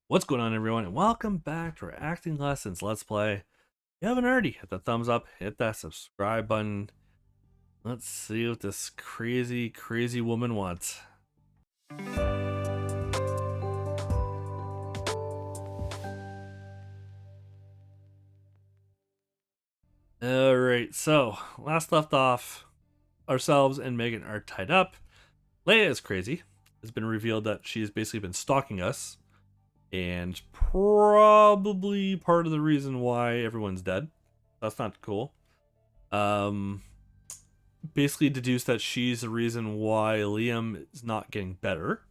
What's going on, everyone, and welcome back to our acting lessons let's play. If you haven't already, hit the thumbs up, hit that subscribe button. Let's see what this crazy woman wants. Alright, so last left off, ourselves and Megan are tied up. Leia is crazy. It's been revealed that she's basically been stalking us, and probably part of the reason why everyone's dead. That's not cool. Um, Basically deduced that she's the reason why Liam is not getting better,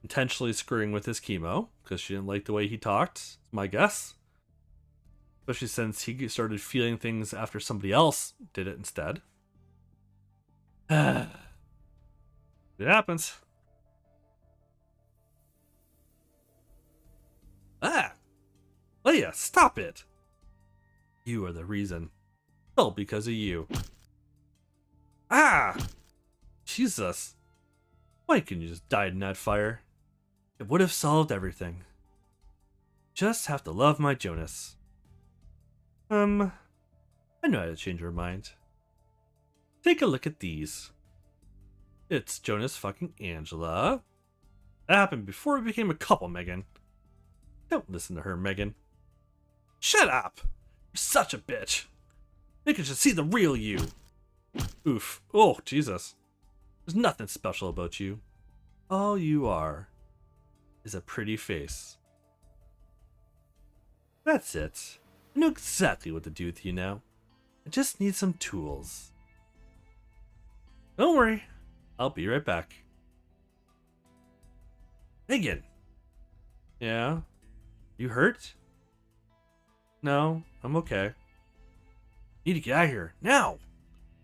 intentionally screwing with his chemo because she didn't like the way he talked. Is my guess, especially since he started feeling things after somebody else did it instead. It happens. Ah, Leia, stop it! You are the reason. All because of you. Ah, Jesus! Why couldn't you just die in that fire? It would have solved everything. Just have to love my Jonas. I know how to change her mind. Take a look at these. It's Jonas fucking Angela. That happened before we became a couple, Megan. Don't listen to her, Megan. Shut up! You're such a bitch. Megan should see the real you. Oof. Oh, Jesus. There's nothing special about you. All you are is a pretty face. That's it. I know exactly what to do with you now. I just need some tools. Don't worry. I'll be right back. Megan. Yeah? You hurt? No, I'm okay. Need to get out of here. Now!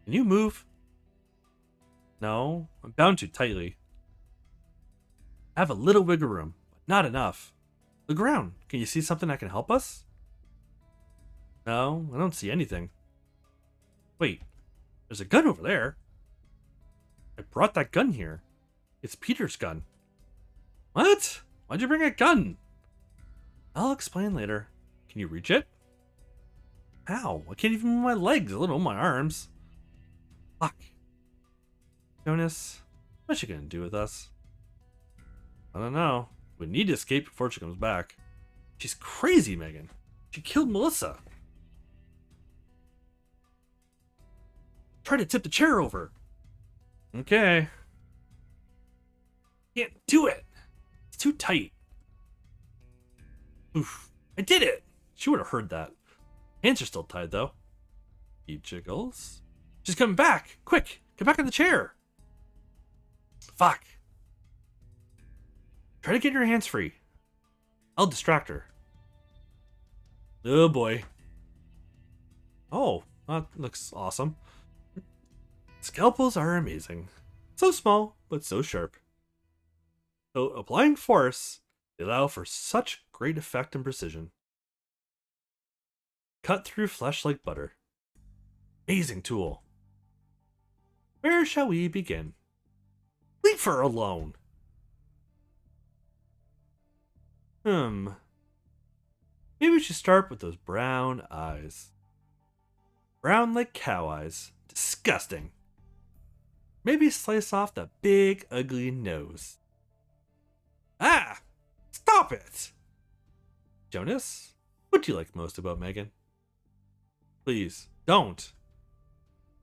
Can you move? No, I'm bound to tightly. I have a little wiggle room, but not enough. Look around. Can you see something that can help us? No, I don't see anything. Wait, there's a gun over there. I brought that gun here. It's Peter's gun. What? Why'd you bring a gun? I'll explain later. Can you reach it? How? I can't even move my legs, let alone my arms. Fuck. Jonas, what's she gonna do with us? I don't know. We need to escape before she comes back. She's crazy, Megan. She killed Melissa. Try to tip the chair over. Okay. Can't do it. It's too tight. Oof. I did it. She would have heard that. Hands are still tied, though. He jiggles. She's coming back. Quick, get back on the chair. Fuck. Try to get your hands free. I'll distract her. Oh boy. Oh, that looks awesome. Scalpels are amazing. So small, but so sharp. So applying force, they allow for such great effect and precision. Cut through flesh like butter. Amazing tool. Where shall we begin? Leave her alone. Maybe we should start with those brown eyes. Brown like cow eyes. Disgusting. Maybe slice off the big, ugly nose. Ah! Stop it! Jonas, what do you like most about Megan? Please, don't.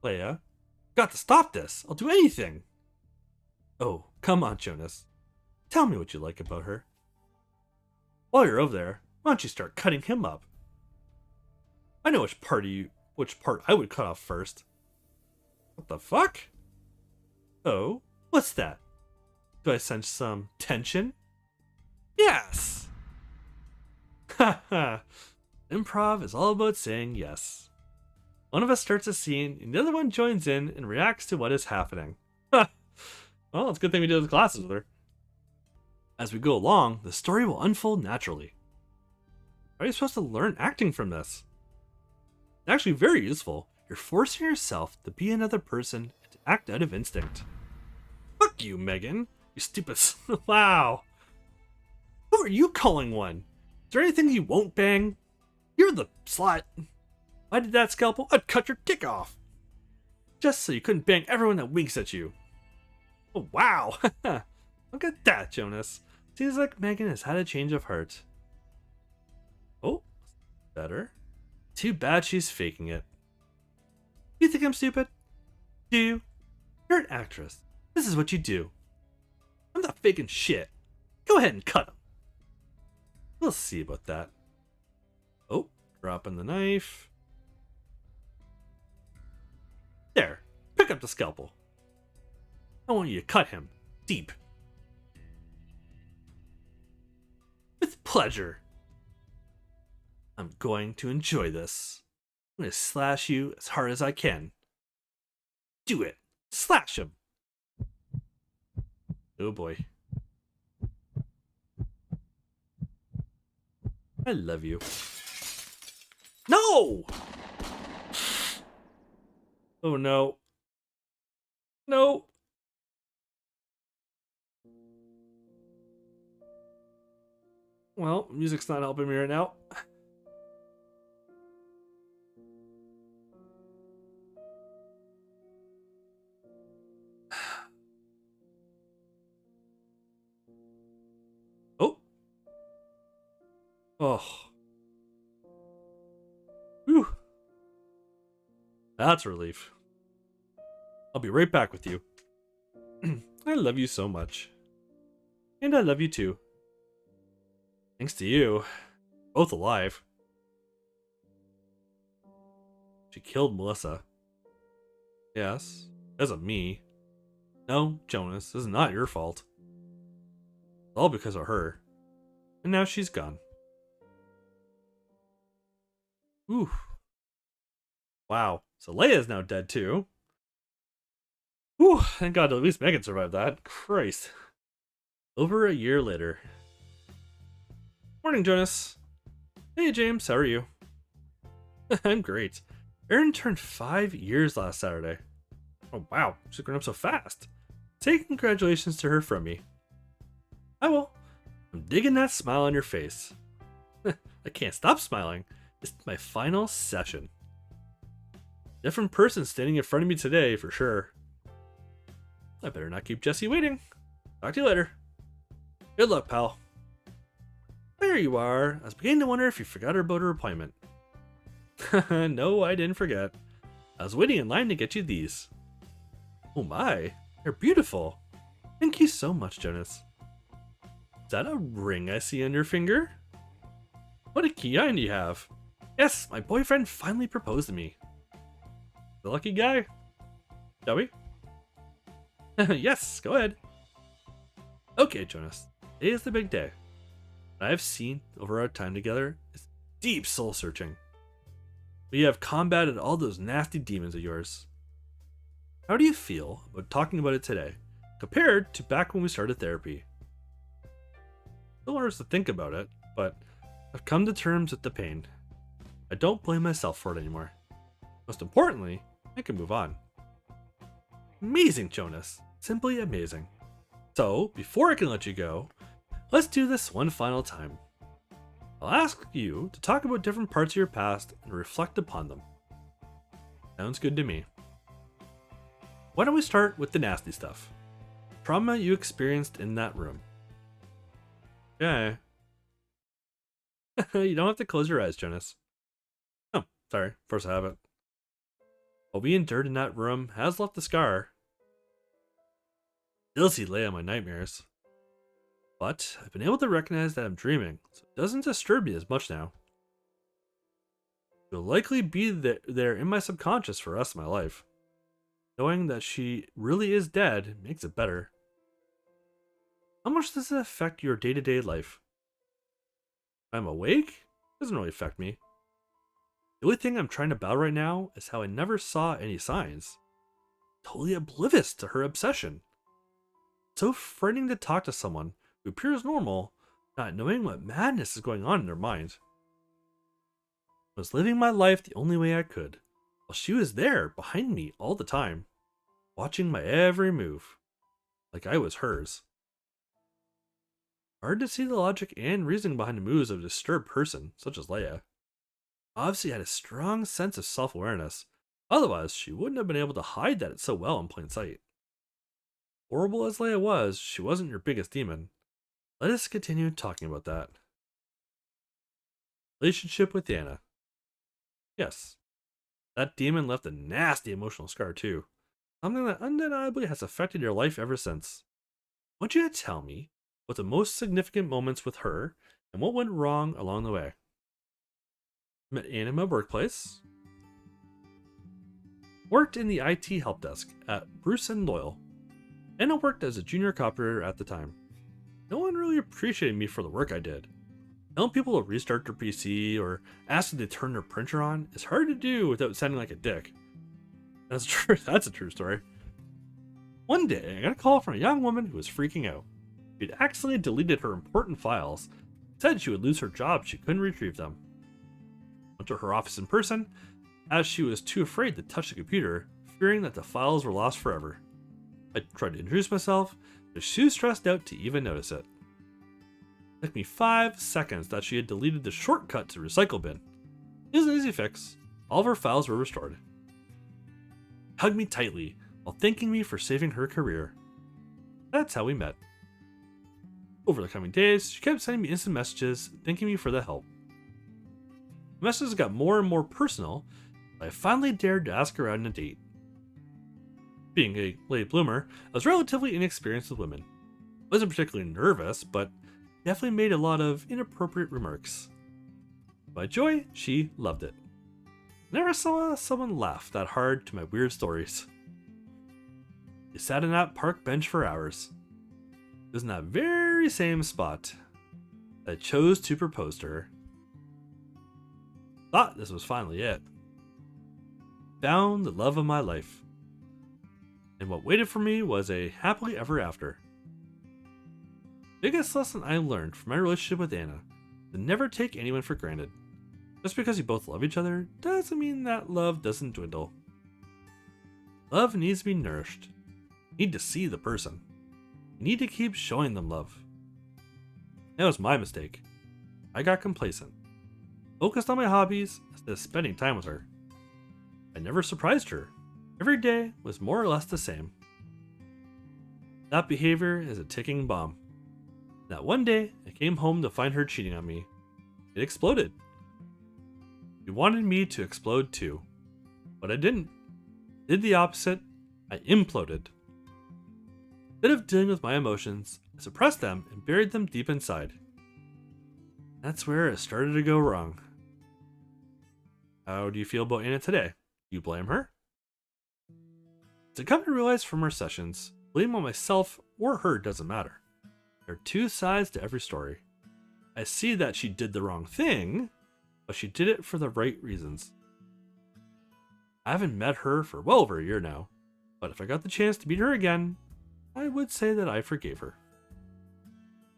Leia, got to stop this. I'll do anything. Oh, come on, Jonas. Tell me what you like about her. While you're over there, why don't you start cutting him up? I know which part I would cut off first. What the fuck? Oh, what's that? Do I sense some tension? Yes! Haha. Improv is all about saying yes. One of us starts a scene, and the other one joins in and reacts to what is happening. Well, it's a good thing we did the classes with her. As we go along, the story will unfold naturally. How are you supposed to learn acting from this? It's actually very useful. You're forcing yourself to be another person and to act out of instinct. Fuck you, Megan. You stupid. Wow. Who are you calling one? Is there anything you won't bang? You're the slut. If I did that scalpel, I'd cut your dick off. Just so you couldn't bang everyone that winks at you. Oh, wow. Look at that, Jonas. Seems like Megan has had a change of heart. Oh, better. Too bad she's faking it. You think I'm stupid? Do you? You're an actress. This is what you do. I'm not faking shit. Go ahead and cut him. We'll see about that. Oh, dropping the knife. There, pick up the scalpel. I want you to cut him deep. With pleasure. I'm going to enjoy this. I'm going to slash you as hard as I can. Do it. Slash him. Oh boy. I love you. No! Oh no. No. Well, music's not helping me right now. Oh. Oh. Whew. That's a relief. I'll be right back with you. I love you so much. And I love you too. Thanks to you. Both alive. She killed Melissa. Yes. Because of me. No, Jonas, this is not your fault. It's all because of her. And now she's gone. Ooh. Wow. So Leia's now dead too. Whew, thank God at least Megan survived that. Christ. Over a year later. Morning, Jonas. Hey, James, how are you? I'm great. Erin turned 5 years last Saturday. Oh, wow, she's grown up so fast. Say congratulations to her from me. I will. I'm digging that smile on your face. I can't stop smiling. It's my final session. Different person standing in front of me today, for sure. I better not keep Jesse waiting. Talk to you later. Good luck, pal. There you are. I was beginning to wonder if you forgot about her appointment. No, I didn't forget. I was waiting in line to get you these. Oh my, they're beautiful. Thank you so much, Jonas. Is that a ring I see on your finger? What a key eye do you have? Yes, my boyfriend finally proposed to me. The lucky guy? Shall we? Yes, go ahead. Okay, Jonas. Today is the big day. What I've seen over our time together is deep soul searching. We have combated all those nasty demons of yours. How do you feel about talking about it today, compared to back when we started therapy? Still want us to think about it, but I've come to terms with the pain. I don't blame myself for it anymore. Most importantly, I can move on. Amazing, Jonas. Simply amazing. So, before I can let you go, let's do this one final time. I'll ask you to talk about different parts of your past and reflect upon them. Sounds good to me. Why don't we start with the nasty stuff? Trauma you experienced in that room. Okay. You don't have to close your eyes, Jonas. Oh, sorry, force habit. What we endured in that room has left a scar. Still see Leia in my nightmares. But I've been able to recognize that I'm dreaming, so it doesn't disturb me as much now. She'll likely be there in my subconscious for the rest of my life. Knowing that she really is dead makes it better. How much does it affect your day-to-day life? If I'm awake, it doesn't really affect me. The only thing I'm trying to battle right now is how I never saw any signs. Totally oblivious to her obsession. So frightening to talk to someone who appears normal, not knowing what madness is going on in their mind. I was living my life the only way I could, while she was there behind me all the time, watching my every move, like I was hers. Hard to see the logic and reasoning behind the moves of a disturbed person, such as Leia. Obviously had a strong sense of self-awareness. Otherwise, she wouldn't have been able to hide that so well in plain sight. Horrible as Leia was, she wasn't your biggest demon. Let us continue talking about that. Relationship with Anna. Yes, that demon left a nasty emotional scar too. Something that undeniably has affected your life ever since. I want you to tell me what the most significant moments with her and what went wrong along the way. Met Anna in my workplace. Worked in the IT help desk at Bruce and Loyal. Anna worked as a junior copywriter at the time. No one really appreciated me for the work I did. Telling people to restart their PC or asking to turn their printer on is hard to do without sounding like a dick. That's true. That's a true story. One day, I got a call from a young woman who was freaking out. She'd accidentally deleted her important files. Said she would lose her job if she couldn't retrieve them. Went to her office in person, as she was too afraid to touch the computer, fearing that the files were lost forever. I tried to introduce myself, but she was too stressed out to even notice it. It took me 5 seconds that she had deleted the shortcut to recycle bin. It was an easy fix. All of her files were restored. Hugged me tightly while thanking me for saving her career. That's how we met. Over the coming days, she kept sending me instant messages, thanking me for the help. The messages got more and more personal, but I finally dared to ask her out on a date. Being a late bloomer, I was relatively inexperienced with women. I wasn't particularly nervous, but definitely made a lot of inappropriate remarks. By joy, she loved it. Never saw someone laugh that hard to my weird stories. We sat on that park bench for hours. It was in that very same spot that I chose to propose to her. Thought this was finally it. Found the love of my life. And what waited for me was a happily ever after. Biggest lesson I learned from my relationship with Anna: to never take anyone for granted. Just because you both love each other doesn't mean that love doesn't dwindle. Love needs to be nourished. You need to see the person. You need to keep showing them love. That was my mistake. I got complacent. Focused on my hobbies instead of spending time with her. I never surprised her. Every day was more or less the same. That behavior is a ticking bomb. That one day, I came home to find her cheating on me. It exploded. She wanted me to explode too. But I didn't. Did the opposite. I imploded. Instead of dealing with my emotions, I suppressed them and buried them deep inside. That's where it started to go wrong. How do you feel about Anna today? Do you blame her? To come to realize from our sessions, blame on myself or her doesn't matter. There are two sides to every story. I see that she did the wrong thing, but she did it for the right reasons. I haven't met her for well over a year now, but if I got the chance to meet her again, I would say that I forgave her.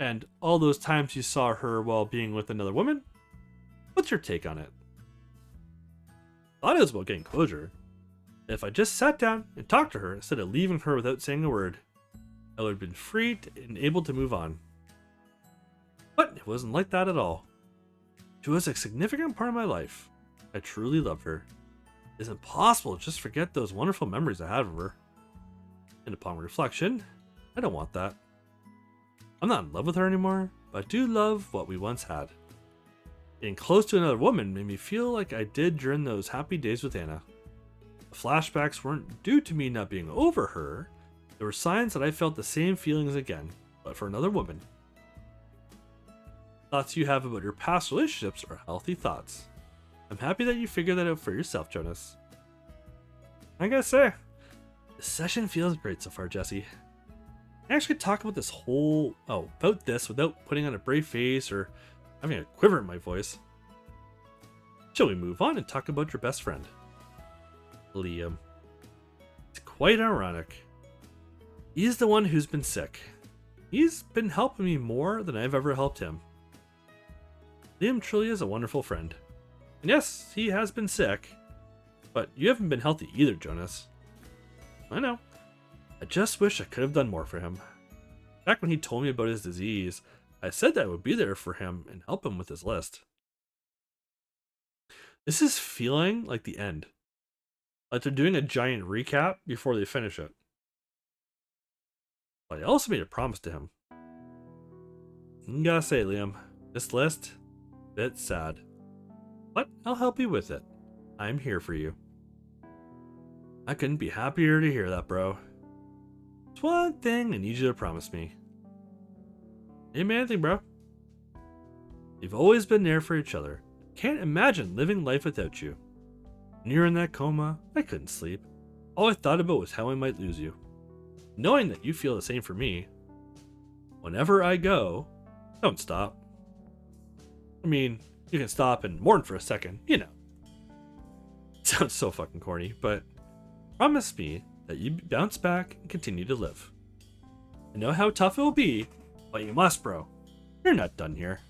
And all those times you saw her while being with another woman? What's your take on it? I thought it was about getting closure. If I just sat down and talked to her instead of leaving her without saying a word, I would have been free and able to move on. But it wasn't like that at all. She was a significant part of my life. I truly loved her. It is impossible to just forget those wonderful memories I had of her. And upon reflection, I don't want that. I'm not in love with her anymore, but I do love what we once had. Getting close to another woman made me feel like I did during those happy days with Anna. The flashbacks weren't due to me not being over her. There were signs that I felt the same feelings again, but for another woman. Thoughts you have about your past relationships are healthy thoughts. I'm happy that you figured that out for yourself, Jonas. I gotta say, this session feels great so far, Jesse. I actually talk about about this without putting on a brave face or having a quiver in my voice. Shall we move on and talk about your best friend? Liam. It's quite ironic. He's the one who's been sick. He's been helping me more than I've ever helped him. Liam truly is a wonderful friend. And yes, he has been sick, but you haven't been healthy either, Jonas. I know. I just wish I could have done more for him. Back when he told me about his disease, I said that I would be there for him and help him with his list. This is feeling like the end. Like they're doing a giant recap before they finish it. But I also made a promise to him. I gotta say, Liam, this list, bit sad. But I'll help you with it. I'm here for you. I couldn't be happier to hear that, bro. It's one thing I need you to promise me. Ain't anything, bro. You've always been there for each other. Can't imagine living life without you. When you were in that coma, I couldn't sleep. All I thought about was how I might lose you. Knowing that you feel the same for me, whenever I go, don't stop. I mean, you can stop and mourn for a second, you know. Sounds so fucking corny, but promise me that you bounce back and continue to live. I know how tough it will be, but you must, bro. You're not done here.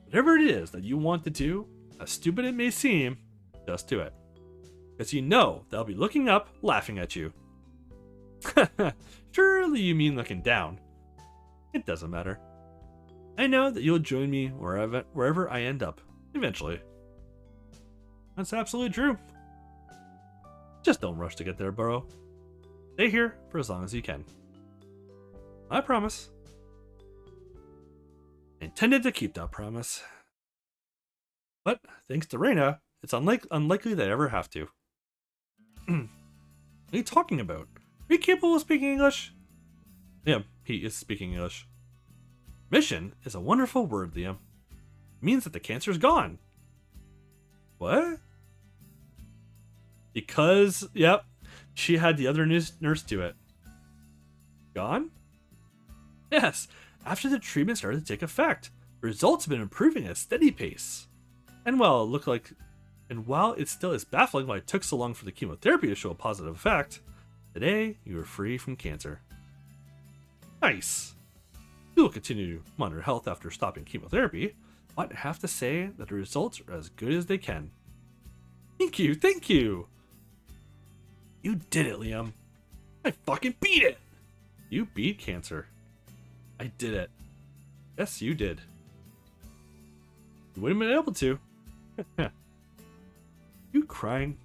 Whatever it is that you want to do, as stupid it may seem, just do it. Because you know they'll be looking up, laughing at you. Surely you mean looking down. It doesn't matter. I know that you'll join me wherever I end up, eventually. That's absolutely true. Just don't rush to get there, bro. Stay here for as long as you can. I promise. I intended to keep that promise. But thanks to Reina, it's unlikely that I ever have to. What are you talking about? Are you capable of speaking English? Yeah, he is speaking English. Mission is a wonderful word, Liam. It means that the cancer's gone. What? Because, yep, she had the other nurse do it. Gone? Yes, after the treatment started to take effect, the results have been improving at a steady pace. And while it still is baffling why it took so long for the chemotherapy to show a positive effect, today you are free from cancer. Nice. You will continue to monitor health after stopping chemotherapy, but I have to say that the results are as good as they can. Thank you, thank you. You did it, Liam. I fucking beat it. You beat cancer. I did it. Yes, you did. You wouldn't have been able to. You crying?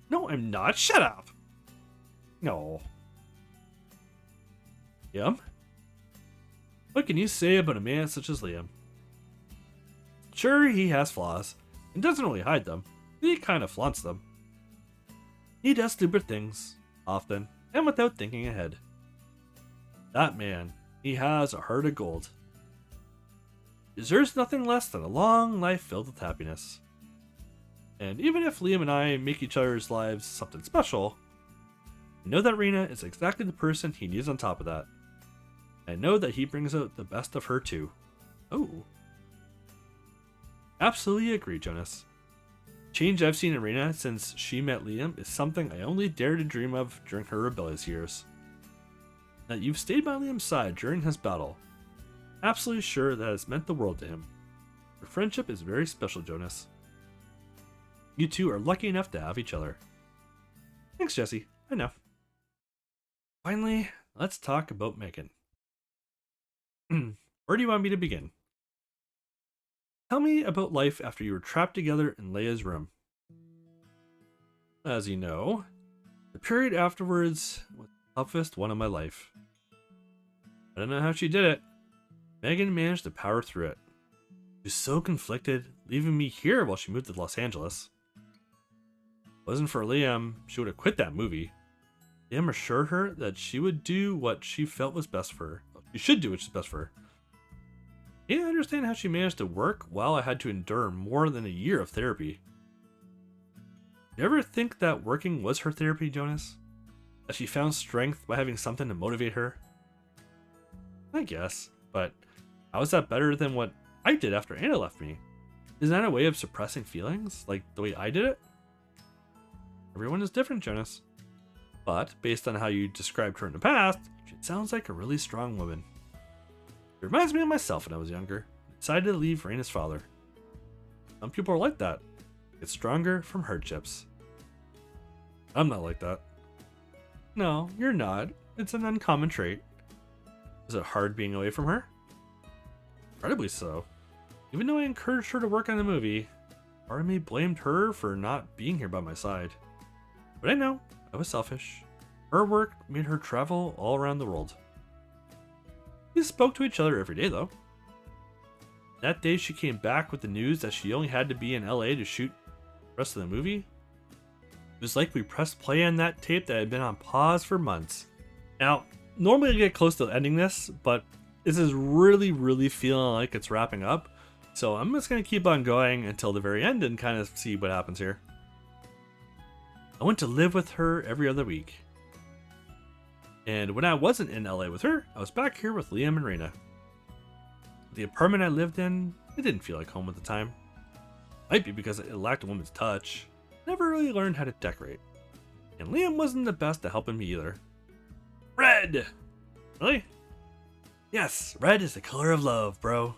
No, I'm not. Shut up. No. Liam? What can you say about a man such as Liam? Sure, he has flaws, and doesn't really hide them. He kind of flaunts them. He does stupid things, often, and without thinking ahead. That man, he has a heart of gold. Deserves nothing less than a long life filled with happiness. And even if Liam and I make each other's lives something special, I know that Rena is exactly the person he needs on top of that. I know that he brings out the best of her too. Oh. Absolutely agree, Jonas. Change I've seen in Rena since she met Liam is something I only dared to dream of during her rebellious years. That you've stayed by Liam's side during his battle. Absolutely sure that has meant the world to him. Your friendship is very special, Jonas. You two are lucky enough to have each other. Thanks, Jesse. I know. Finally, let's talk about Megan. Where do you want me to begin? Tell me about life after you were trapped together in Leia's room. As you know, the period afterwards was the toughest one of my life. I don't know how she did it. Megan managed to power through it. She was so conflicted, leaving me here while she moved to Los Angeles. If it wasn't for Liam, she would have quit that movie. Liam assured her that she would do what she felt was best for her. She should do what's best for her. I can't understand how she managed to work while I had to endure more than a year of therapy. Do you ever think that working was her therapy, Jonas? That she found strength by having something to motivate her? I guess, but how is that better than what I did after Anna left me? Isn't that a way of suppressing feelings, like the way I did it? Everyone is different, Jonas. But, based on how you described her in the past, she sounds like a really strong woman. It reminds me of myself when I was younger. I decided to leave Raina's father. Some people are like that. Get stronger from hardships. I'm not like that. No, you're not. It's an uncommon trait. Is it hard being away from her? incredibly so. Even though I encouraged her to work on the movie, part of me blamed her for not being here by my side. But I know, I was selfish. Her work made her travel all around the world. We spoke to each other every day though. That day she came back with the news that she only had to be in LA to shoot the rest of the movie. It was like we pressed play on that tape that had been on pause for months. Now, normally I get close to ending this, but this is really feeling like it's wrapping up. So I'm just going to keep on going until the very end and kind of see what happens here. I went to live with her every other week. And when I wasn't in LA with her, I was back here with Liam and Raina. The apartment I lived in, it didn't feel like home at the time. Might be because it lacked a woman's touch. Never really learned how to decorate. And Liam wasn't the best at helping me either. Red! Really? Yes, red is the color of love, bro.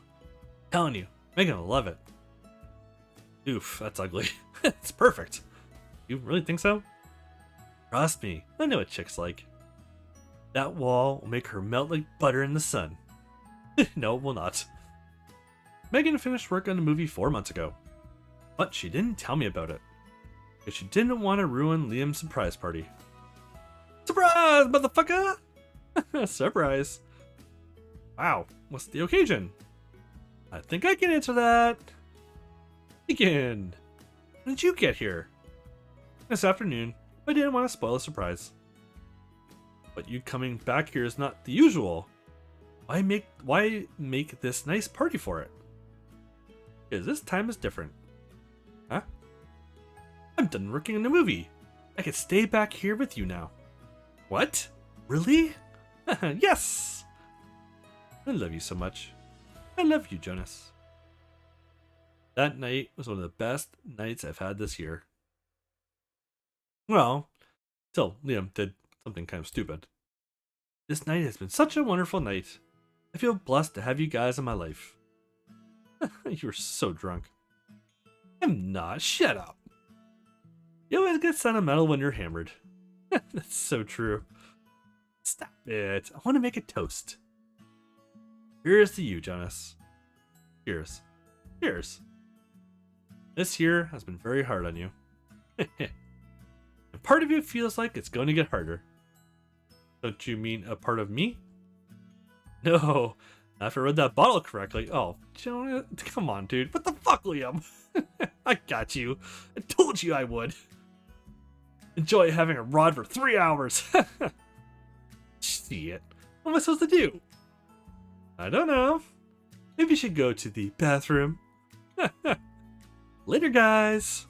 Telling you, Megan will love it. Oof, that's ugly. It's perfect. You really think so? Trust me, I know what chicks like. That wall will make her melt like butter in the sun. No, it will not. Megan finished work on the movie 4 months ago. But she didn't tell me about it. Because she didn't want to ruin Liam's surprise party. Surprise, motherfucker! Surprise. Wow, what's the occasion? I think I can answer that. Begin. When did you get here? This afternoon. I didn't want to spoil the surprise. But you coming back here is not the usual. Why make this nice party for it? Because this time is different. Huh? I'm done working on the movie. I can stay back here with you now. What? Really? Yes! I love you so much. I love you, Jonas. That night was one of the best nights I've had this year. Well, till Liam did something kind of stupid. This night has been such a wonderful night. I feel blessed to have you guys in my life. You're so drunk. I'm not. Shut up. You always get sentimental when you're hammered. That's so true. Stop it. I want to make a toast. Here's to you, Jonas. Cheers. Cheers. This year has been very hard on you. And part of you feels like it's going to get harder. Don't you mean a part of me? No. Not if I read that bottle correctly. Oh, Jonas, come on, dude. What the fuck, Liam? I got you. I told you I would. Enjoy having a rod for 3 hours. Shit. What am I supposed to do? I don't know. Maybe you should go to the bathroom. Later, guys.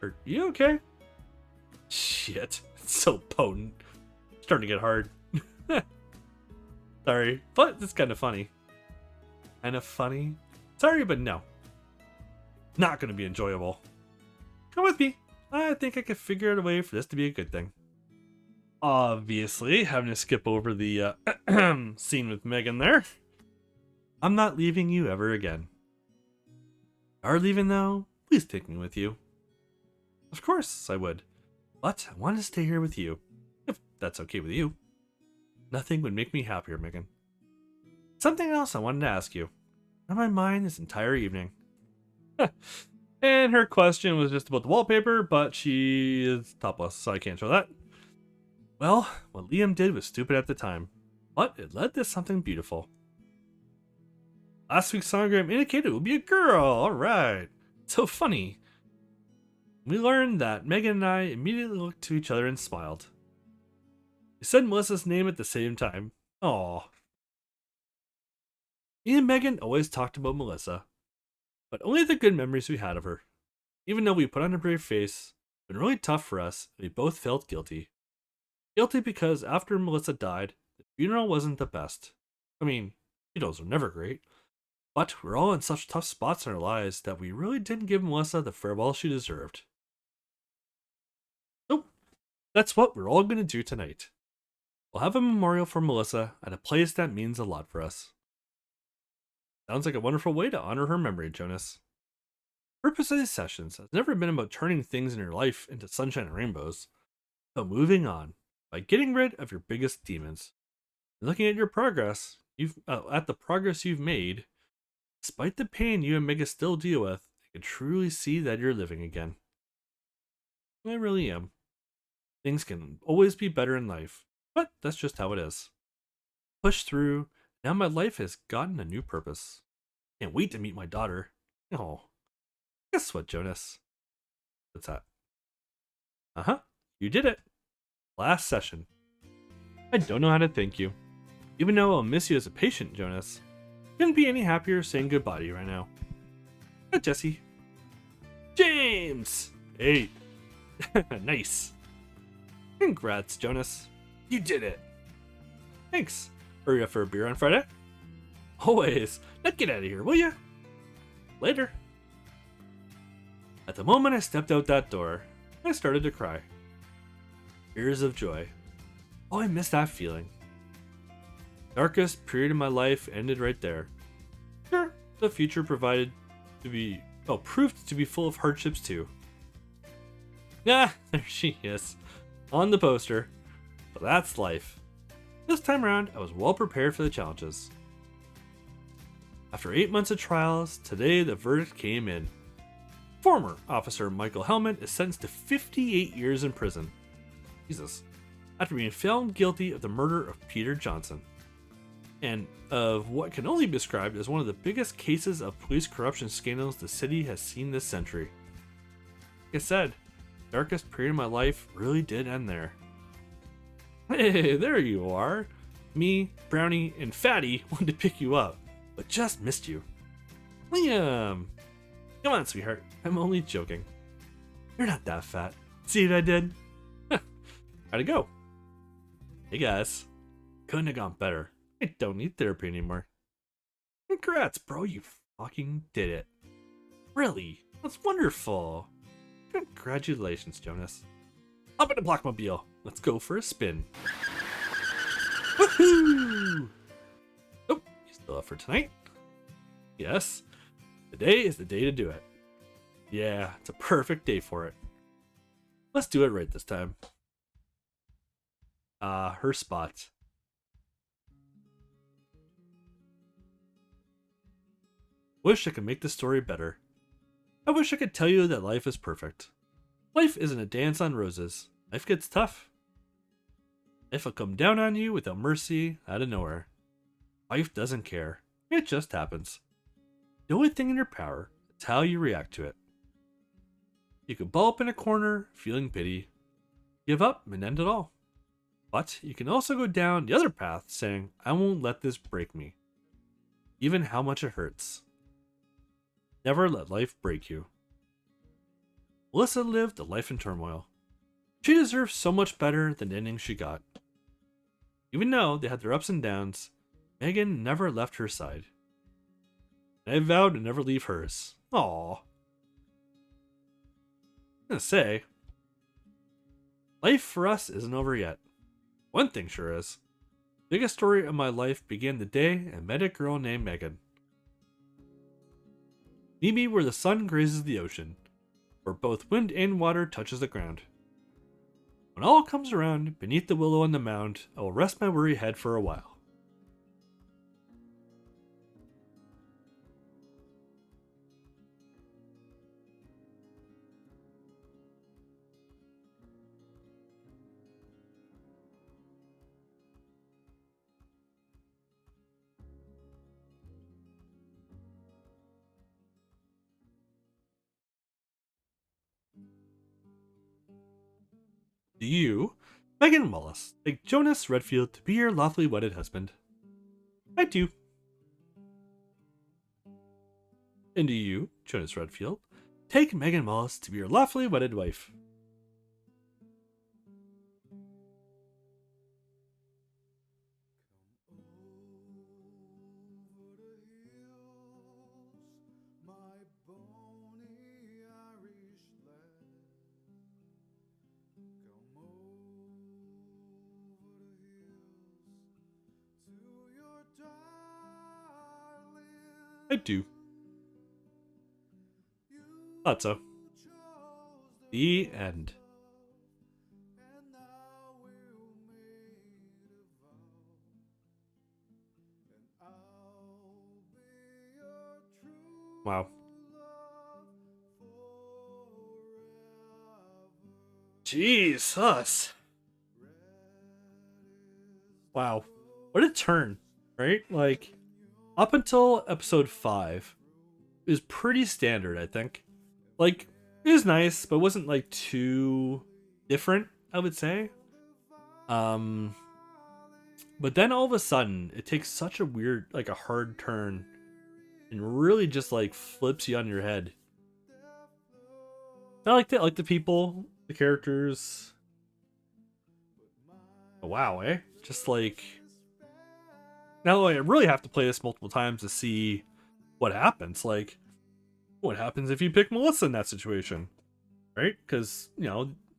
Are you okay? Shit. It's so potent. It's starting to get hard. Sorry, but it's kind of funny. Kind of funny? Sorry, but no. Not going to be enjoyable. Come with me. I think I could figure out a way for this to be a good thing. Obviously, having to skip over the scene with Megan there. I'm not leaving you ever again. Are leaving though? Please take me with you. Of course I would. But I want to stay here with you. If that's okay with you. Nothing would make me happier, Megan. Something else I wanted to ask you. On my mind this entire evening. And her question was just about the wallpaper, but she is topless, so I can't show that. Well, what Liam did was stupid at the time, but it led to something beautiful. Last week's sonogram indicated it would be a girl, alright. So funny. We learned that Megan and I immediately looked to each other and smiled. We said Melissa's name at the same time. Aww. Me and Megan always talked about Melissa, but only the good memories we had of her. Even though we put on a brave face, it was really tough for us, and we both felt guilty. Guilty because after Melissa died, the funeral wasn't the best. I mean, funerals are never great, but we're all in such tough spots in our lives that we really didn't give Melissa the farewell she deserved. So, that's what we're all going to do tonight. We'll have a memorial for Melissa at a place that means a lot for us. Sounds like a wonderful way to honor her memory, Jonas. The purpose of these sessions has never been about turning things in your life into sunshine and rainbows, but moving on by getting rid of your biggest demons. And looking at your progress, you've at the progress you've made, despite the pain you and Mega still deal with. I can truly see that you're living again. I really am. Things can always be better in life, but that's just how it is. Push through. Now my life has gotten a new purpose. Can't wait to meet my daughter. Oh, guess what, Jonas? What's that? Uh huh. You did it. Last session. I don't know how to thank you. Even though I'll miss you as a patient, Jonas. Couldn't be any happier saying goodbye to you right now. Hi, Jesse. James! Hey. Nice. Congrats, Jonas. You did it. Thanks. Hurry up for a beer on Friday? Always. Now get out of here, will ya? Later. At the moment I stepped out that door, I started to cry. Tears of joy. Oh, I miss that feeling. Darkest period of my life ended right there. Sure, the future proved to be full of hardships too. Ah, there she is, on the poster. But that's life. This time around, I was well prepared for the challenges. After 8 months of trials, today the verdict came in. Former Officer Michael Hellman is sentenced to 58 years in prison. Jesus. After being found guilty of the murder of Peter Johnson. And of what can only be described as one of the biggest cases of police corruption scandals the city has seen this century. Like I said, the darkest period of my life really did end there. Hey, there you are. Me, Brownie, and Fatty wanted to pick you up, but just missed you. Liam! Come on, sweetheart. I'm only joking. You're not that fat. See what I did? How'd it go? Hey guys. Couldn't have gone better. I don't need therapy anymore. Congrats, bro. You fucking did it. Really? That's wonderful. Congratulations, Jonas. Up in the Blockmobile. Let's go for a spin. Woohoo! Oh, you still up for tonight? Yes. Today is the day to do it. Yeah, it's a perfect day for it. Let's do it right this time. Her spot. Wish I could make the story better. I wish I could tell you that life is perfect. Life isn't a dance on roses. Life gets tough. Life will come down on you without mercy out of nowhere. Life doesn't care. It just happens. The only thing in your power is how you react to it. You can ball up in a corner, feeling pity, give up, and end it all. But you can also go down the other path saying, I won't let this break me. Even how much it hurts. Never let life break you. Melissa lived a life in turmoil. She deserved so much better than the ending she got. Even though they had their ups and downs, Megan never left her side. And I vowed to never leave hers. Aww. I'm gonna say, life for us isn't over yet. One thing sure is. The biggest story of my life began the day I met a girl named Megan. Meet me where the sun grazes the ocean, where both wind and water touches the ground. When all comes around, beneath the willow on the mound, I will rest my weary head for a while. Do you, Megan Wallace, take Jonas Redfield to be your lawfully wedded husband? I do. And do you, Jonas Redfield, take Megan Wallace to be your lawfully wedded wife? I do. Thought so. The end. Wow. Jesus. Wow. What a turn, right? Like, up until episode 5, it was pretty standard, I think. Like, it was nice, but it wasn't like too different, I would say. Um, but then all of a sudden, it takes such a weird, like a hard turn, and really just like flips you on your head. I like that, like the people, the characters. Oh, wow, eh? Just like now, I really have to play this multiple times to see what happens. Like, what happens if you pick Melissa in that situation, right? Because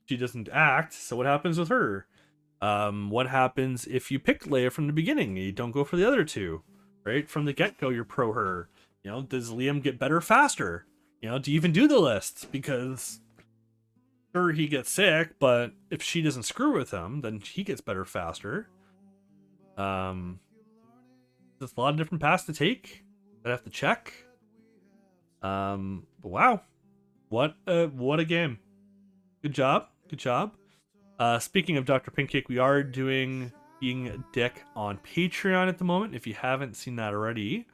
she doesn't act. So what happens with her? What happens if you pick Leia from the beginning? You don't go for the other two, right? From the get go, you're pro her. Does Liam get better faster? Do you even do the list? Because sure, he gets sick, but if she doesn't screw with him, then he gets better faster. Um, there's a lot of different paths to take that I have to check. But wow, what a game! Good job, good job. Speaking of Dr. Pinkcake, we are doing Being a Dick on Patreon at the moment. If you haven't seen that already,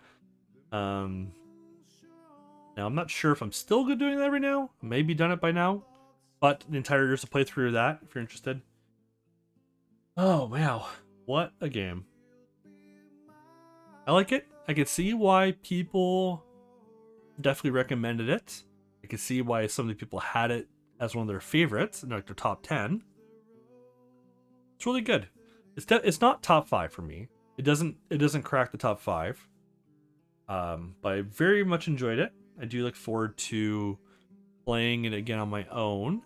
now I'm not sure if I'm still good doing that right now. Maybe done it by now, but the entire year's a playthrough of that if you're interested. Oh wow, what a game! I like it. I can see why people definitely recommended it. I can see why some of the people had it as one of their favorites in like their top 10. It's really good. It's not top 5 for me. It doesn't crack the top 5. But I very much enjoyed it. I do look forward to playing it again on my own.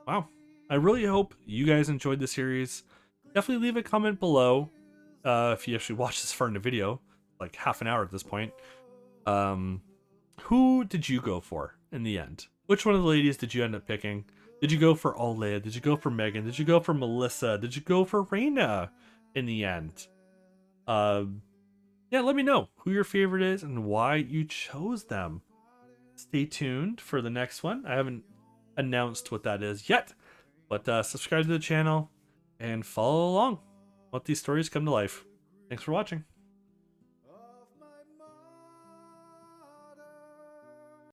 Wow. I really hope you guys enjoyed the series. Definitely leave a comment below if you actually watch this far in the video, like half an hour at this point. Who did you go for in the end? Which one of the ladies did you end up picking? Did you go for Leia? Did you go for Megan? Did you go for Melissa? Did you go for Reina in the end? Yeah, let me know who your favorite is and why you chose them. Stay tuned for the next one. I haven't announced what that is yet, but subscribe to the channel and follow along. Let these stories come to life. Thanks for watching.